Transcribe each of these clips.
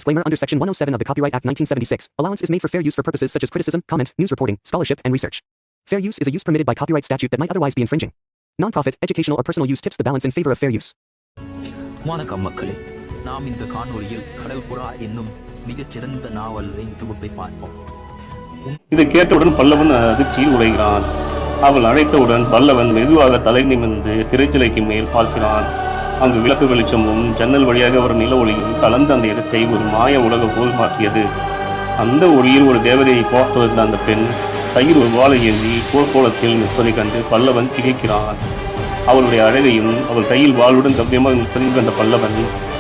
disclaimer under Section 107 of the Copyright Act 1976. Allowance is made for fair use for purposes such as criticism, comment, news reporting, scholarship, and research. Fair use is a use permitted by copyright statute that might otherwise be infringing. Non-profit, educational or personal use tips the balance in favor of fair use. வணக்கம் மக்களே, நாம் இந்த காணொளியில் கடல் புறா என்னும் மிகச்சிறந்த நாவலின் தொகுப்பை பார்ப்போம். இதை கேட்டவுடன் பல்லவன் அதிர்ச்சியில் உடைகிறான். அவள் அழைத்தவுடன் பல்லவன் மெதுவாக தலை நிமிர்ந்து திரைச்சிலைக்கு மேல் பார்க்கிறான். அங்கு விளக்கு வெளிச்சமும் ஜன்னல் வழியாக ஒரு நில ஒளியும் கலந்த அந்த இடத்தை ஒரு மாய உலகம் போல் மாற்றியது. அந்த ஒளியில் ஒரு தேவதையை பார்த்து வந்த அந்த பெண் கையில் ஒரு வாளை ஏந்தி போர்க்கோளத்தில் நிற்பதை கண்டு பல்லவன் திகைக்கிறான். அவளுடைய அழகையும் அவள் கையில் வாளுடன் கவ்யமாக நிற்பதையும் கண்ட பல்லவன்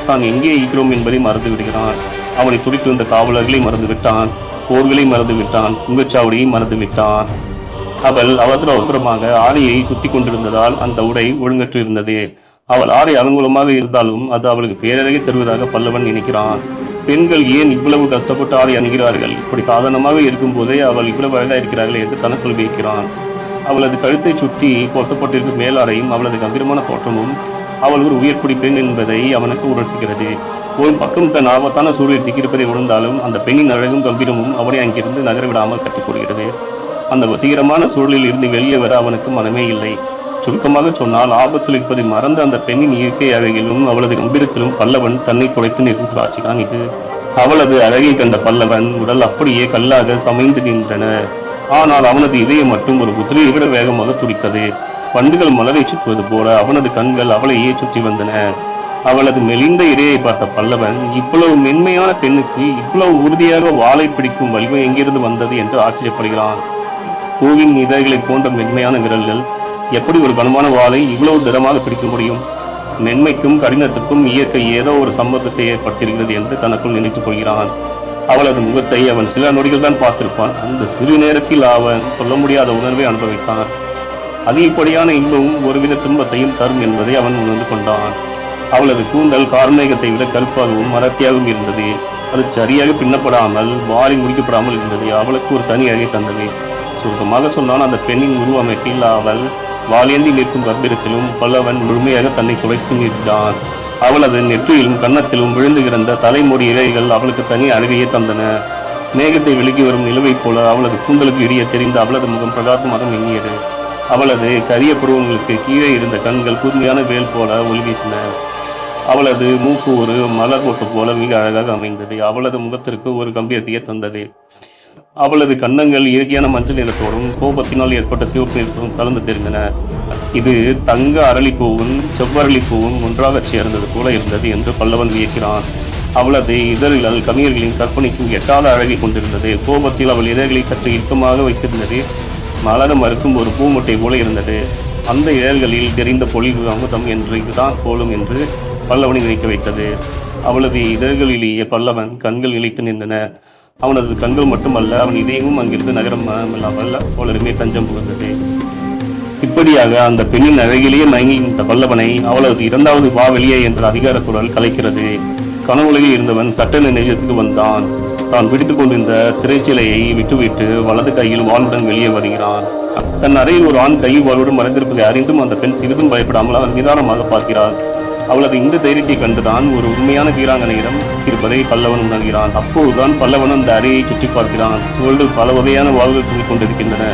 தான் எங்கே இருக்கிறோம் என்பதை மறந்து விடுகிறான். அவனை துடித்து வந்த காவலர்களை மறந்து விட்டான், போர்களை மறந்து விட்டான், சுங்கச்சாவடியை மறந்து விட்டான். அவள் அவசரமாக ஆடையை சுத்தி கொண்டிருந்ததால் அந்த உடை ஒழுங்கற்று இருந்தது. அவள் ஆடை அலங்கூலமாக இருந்தாலும் அது அவளுக்கு பேரழகை தருவதாக பல்லவன் நினைக்கிறான். பெண்கள் ஏன் இவ்வளவு கஷ்டப்பட்டு ஆடை அணுகிறார்கள்? இப்படி சாதாரணமாக இருக்கும் போதே அவள் இவ்வளவு அழகாக இருக்கிறார்கள் என்று தனக்குள் வைக்கிறான். அவளது கழுத்தை சுற்றி பொருத்தப்பட்டிருக்கும் மேலாடையும் அவளது கம்பீரமான தோற்றமும் அவள் ஒரு உயர்குடி பெண் என்பதை அவனுக்கு உணர்த்துகிறது. ஒரு பக்கம் தன் ஆபத்தான சூழலில் சிக்கியிருப்பதை உணர்ந்தாலும் அந்த பெண்ணின் அழகும் கம்பீரமும் அவனை அங்கிருந்து நகரவிடாமல் கட்டிக்கொள்கிறது. அந்த வசீகரமான சூழலில் இருந்து வெளியே வர அவனுக்கு மனமே இல்லை. சுருக்கமாக சொன்னால், ஆபத்தில் இருப்பதை மறந்த அந்த பெண்ணின் இயற்கை அழகிலும் அவளது கம்பீரத்திலும் பல்லவன் தன்னை குறைத்து நிற்கும் காட்சிதான் இது. அவளது அழகை கண்ட பல்லவன் உடல் அப்படியே கல்லாக சமைந்து நின்றன. ஆனால் அவனது இதயம் மட்டும் ஒரு குதிரையை விட வேகமாக துடித்தது. பண்டுகள் மலரை சுற்றுவது போல அவனது கண்கள் அவளையே சுற்றி வந்தன. அவளது மெலிந்த இடையை பார்த்த பல்லவன் இவ்வளவு மென்மையான பெண்ணுக்கு இவ்வளவு உறுதியாக வாளை பிடிக்கும் வலிமை எங்கிருந்து வந்தது என்று ஆச்சரியப்படுகிறான். பூவின் இதழ்களை போன்ற மென்மையான விரல்கள் எப்படி ஒரு கனமான வாளை இவ்வளவு திடமாக பிடிக்க முடியும்? மென்மைக்கும் கடினத்துக்கும் இயற்கை ஏதோ ஒரு சம்பந்தத்தை ஏற்படுத்தியிருக்கிறது என்று தனக்குள் நினைத்துக் கொள்கிறான். அவளது முகத்தை அவன் சில நொடிகள் தான் பார்த்திருப்பான். அந்த சிறு நேரத்தில் அவன் சொல்ல முடியாத உணர்வை அனுபவித்தான். அதிகப்படியான இன்பமும் ஒருவித துன்பத்தையும் தரும் என்பதை அவன் உணர்ந்து கொண்டான். அவளது கூந்தல் கார்மேகத்தை விட கருப்பாகவும் மரத்தியாகவும் இருந்தது. அது சரியாக பின்னப்படாமல் வாரி முடிக்கப்படாமல் இருந்தது. அவளுக்கு ஒரு தனி அழகை தந்தது. சுருக்கமாக சொன்னால், அந்த பெண்ணின் உருவமைப்பில் அவள் வாளேந்தி நிற்கும் கம்பீரத்திலும் பல்லவன் முழுமையாக தன்னை குறைத்து நிற்கிறான். அவளது நெற்றியிலும் கன்னத்திலும் விழுந்து கிடந்த தலைமுடி இலைகள் அவளுக்கு தனி அழகையே தந்தன. மேகத்தை விலகி வரும் நிலவை போல அவளது கூந்தலுக்கு இடையே தெரிந்த அவளது முகம் பிரகாசமாக மின்னியது. அவளது கரிய புருவங்களுக்கு கீழே இருந்த கண்கள் கூர்மையான வேல் போல ஒளி வீசின. அவளது மூக்கு ஒரு மலர் கொட்டு போல மிக அழகாக அமைந்தது. அவளது முகத்திற்கு ஒரு கம்பீரத்தையே தந்தது. அவளது கன்னங்கள் இயற்கையான மஞ்சள் நிறத்தோடும் கோபத்தினால் ஏற்பட்ட சிவப்பு நிறத்தோடும் கலந்து தெரிந்தன. இது தங்க அரளிப்பூவும் செவ்வரளிப்பூவும் ஒன்றாக சேர்ந்தது போல இருந்தது என்று பல்லவன் வியக்கிறான். அவளது இதழ்கள் கவிஞர்களின் கற்பனைக்கும் எட்டாத அழகை கொண்டிருந்தது. கோபத்தில் அவள் இதழ்களை சற்று இறுக்கமாக வைத்திருந்தது. மலர மறுக்கும் ஒரு பூமுட்டை போல இருந்தது. அந்த இதழ்களில் தெரிந்த பொலிவு அமுதம் என்று இதுதான் போலும் என்று பல்லவனை நினைக்க வைத்தது. அவளது இதழ்களிலேயே பல்லவன் கண்கள் நிலைத்து நின்றன. அவனது கண்கள் மட்டுமல்ல, அவன் இதயமும் அங்கிருந்து நகரம் போலருமே தஞ்சம் புகுந்தது. இப்படியாக அந்த பெண்ணின் அழகிலேயே மயங்கி இந்த பல்லவனை அவளது இரண்டாவது வா வெளியே என்ற அதிகார குரல் கலைக்கிறது. கனவுலகில் இருந்தவன் சட்டென நிஜத்துக்கு வந்தான். தான் பிடித்துக் கொண்டிருந்த திரைச்சிலையை விட்டுவிட்டு வலது கையில் வாளுடன் வெளியே வருகிறான். தன் அறையில் ஒரு ஆண் கையில் வாளுடன் மறைந்திருப்பதை அறிந்தும் அந்த பெண் சிறிதும் பயப்படாமல் அவன் நிதானமாக பார்க்கிறாள். அவளது இந்த தைரியத்தை கண்டுதான் ஒரு உண்மையான வீராங்கனையிடம் இருப்பதை பல்லவன் உணர்கிறான். அப்போதுதான் பல்லவன் அந்த அறையை சுற்றி பார்க்கிறான். சுவர்கள் பல வகையான வாள்கள் தூங்கிக் கொண்டிருக்கின்றன.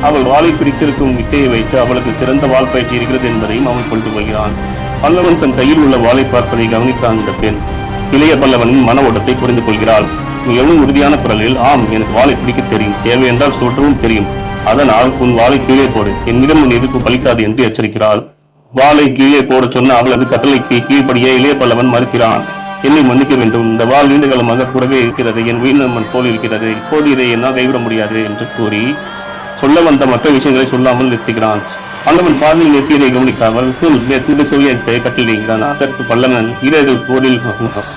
அவள் வாளை பிடித்திருக்கும் வித்தையை வைத்து அவளுக்கு சிறந்த வாள் பயிற்சி இருக்கிறது என்பதையும் அவன் கொண்டு போகிறான். பல்லவன் தன் கையில் உள்ள வாளை பார்ப்பதை கவனித்தான். அந்த பெண் இளைய பல்லவனின் மன ஓட்டத்தை புரிந்து கொள்கிறாள். மிகவும் உறுதியான குரலில், ஆம், எனக்கு வாளை பிடிக்க தெரியும், தேவை என்றால் சுற்றவும் தெரியும். அதனால் உன் வாளை கீழே போடு, என்னிடம் உன் எதிர்ப்பு பலிக்காது என்று எச்சரிக்கிறாள். வாளை கீழே போட சொன்ன அவளது கட்டளைக்கு கீழ்படிய இளைய பல்லவன் மறுக்கிறான். என்னை மன்னிக்க வேண்டும், இந்த வாள் நீண்ட காலமாக கூடவே இருக்கிறது, என் உயிரினம்மன் போல் இருக்கிறது, இப்போது இதை என்னால் கைவிட முடியாது என்று கூறி சொல்ல வந்த மற்ற விஷயங்களை சொல்லாமல் நிறுத்துகிறான். பல்லவன் பார்வையில் நிறுத்தியதை கவனிக்காமல் சொல்லியை கட்டளையிட்டான். அதற்கு பல்லவன் வீரர்கள் போரில்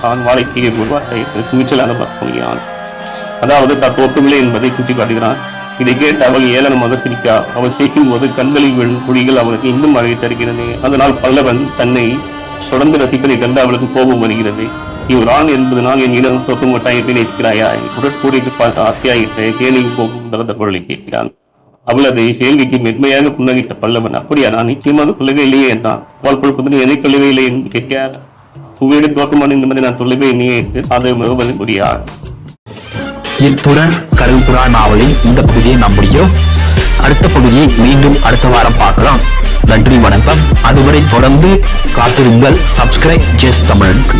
தான் வாளை கீழே போடுவாரை துணிச்சலாக பார்க்கிறான். அதாவது தற்போக்கவில்லை என்பதை சுட்டிக்காட்டுகிறான். இதை கேட்டு அவள் ஏளனமாக சிரிக்கா. அவள் சிரிக்கும் போது கண்களில் விழும் குழிகள் அவளுக்கு இன்னும் அழகை தருகிறது. அதனால் பல்லவன் தன்னை தொடர்ந்து ரசிப்பதை கண்டு அவளுக்கு கோபம் வருகிறது. இவர் ஆண் என்பதனால் என் இடம் தொட்டும் கட்டாயத்தை நிற்கிறாயா? உடற்கூடிக்கு பார்த்த ஆசையாயிட்ட கேள்வி கோபம் தரந்த பொருளை கேட்கிறான். அவளது கேள்விக்கு மென்மையாக புன்னகிட்ட பல்லவன், அப்படியா, நான் நிச்சயமாக கொள்ளவே இல்லையே என்றான். அவள் கொடுப்பது எதை கொள்ளவே இல்லை என்று கேட்க, புவியிட தோற்றமான நிம்மதி நான் சொல்லவே நீட்டு அது முகமது முடியாது. இத்துடன் கடல் புறா நாவலின் இந்த பகுதியை நாம் முடியும். அடுத்த பகுதியை மீண்டும் அடுத்த வாரம் பார்க்கலாம். நன்றி, வணக்கம். அதுவரை தொடர்ந்து காத்திருங்கள். சப்ஸ்கிரைப் ஜெஸ் தமிழுக்கு.